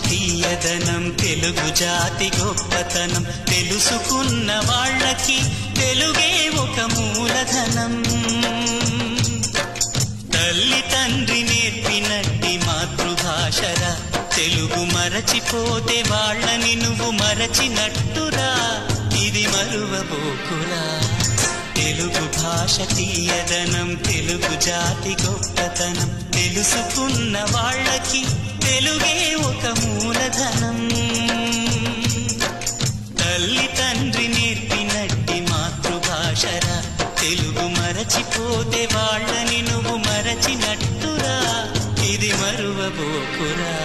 తీయదనం తెలుగు జాతి గొప్పతనం తెలుసుకున్న వాళ్ళకి తెలుగే ఒక మూలధనం. తల్లి తండ్రి నేర్పినట్టి మాతృభాషరా, తెలుగు మరచిపోతే వాళ్ళని నువ్వు మరచినట్టురా, ఇది మరువబోకురా. తెలుగు భాష తీయదనం తెలుగు జాతి గొప్పతనం తెలుసుకున్న వాళ్ళకి తెలుగే ఒక మూలధనం. తల్లి తండ్రి నేర్పినట్టి మాతృభాషరా, తెలుగు మరచిపోతే వాళ్ళని నువ్వు మరచినట్టురా, ఇది మరువబోకురా.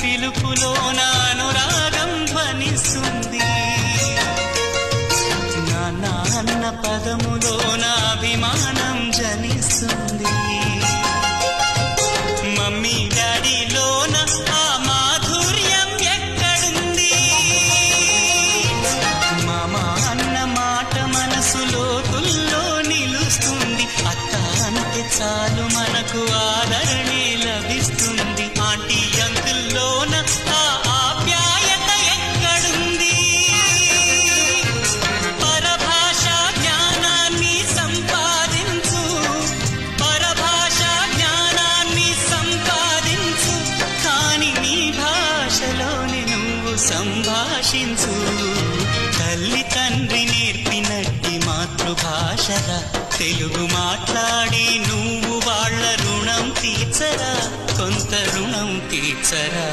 పిలుపులోన అనురాగం ధ్వనిస్తుంది, నాన్న అన్న పదములోన అభిమానం జనిస్తుంది. మమ్మీ డాడీలోన ఆ మాధుర్యం ఎక్కడుంది? మామ అన్న మాట మనసులో తుల్లో నిలుస్తుంది. అత్త అంటే చాలు మనకు ఆదరణే లభిస్తుంది. ఆంటీ అంకుల్లోన ఆ ఆప్యాయత ఎక్కడుంది? పరభాషా జ్ఞానాన్ని సంపాదించు, పరభాషా జ్ఞానాన్ని సంపాదించు, కాని నీ భాషలోని నువ్వు సంభాషించు. తల్లి తండ్రి నేర్పినట్టి మాతృభాషరా, తెలుగు మాట్లాడి నువ్వు వాళ్ళ రుణం తీర్చరా, కొంత రుణం తీర్చరా.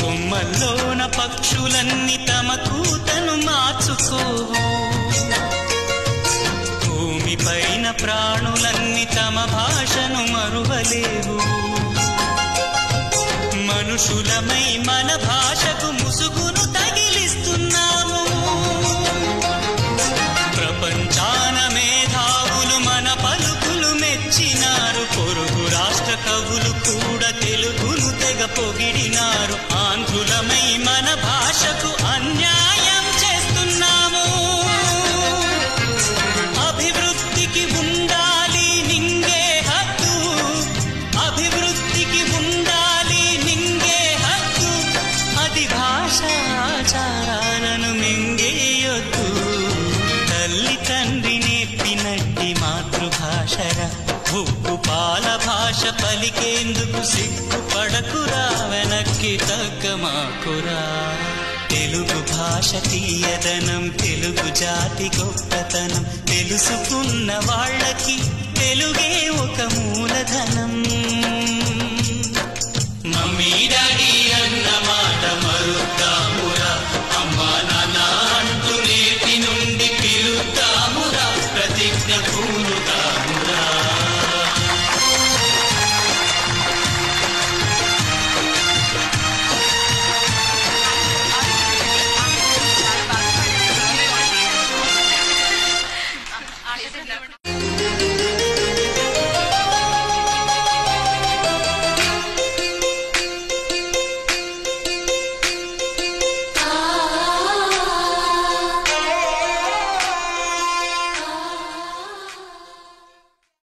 కొమ్మల్లోన పక్షులన్నీ తమ కూతను మార్చుకోవు, భూమిపైన ప్రాణులన్నీ తమ భాషను మరువలేవు. మనుషులమై మన భాషకు ముసుగును తగిలిస్తున్నాము. ప్రపంచాన మేధావులు మన పలుకులు మెచ్చినారు. పొరుగు రాష్ట్ర కవులు కూడా తెలుగును తెగ పొగిడినారు. ఆంధ్రులమై మన భాషకు అన్యాయం చేస్తున్నాము. అభివృద్ధికి ఉండాలి నింగే హద్దు, అభివృద్ధికి ఉండాలి నింగే హద్దు, అది భాషాచారాలను మింగేయొద్దు. తల్లి తండ్రి నేర్పినట్టి మాతృభాషరా, ఉప్పు పాల భాష పలికేందుకు సిగ్గుపడకురా, వెనక్కి తగ్గమాకురా. తెలుగు భాష తీయదనం తెలుగు జాతి గొప్పతనం తెలుసుకున్న వాళ్ళకి తెలుగే ఒక మూలధనం. మమ్మీ డాడీ అన్న మాట మరుద్దామురా, అమ్మా నాన్న అంటూ నేటి నుండి పిలుద్దామురా. ప్రతి ప్రతిజ్ఞ పూనుతామురా.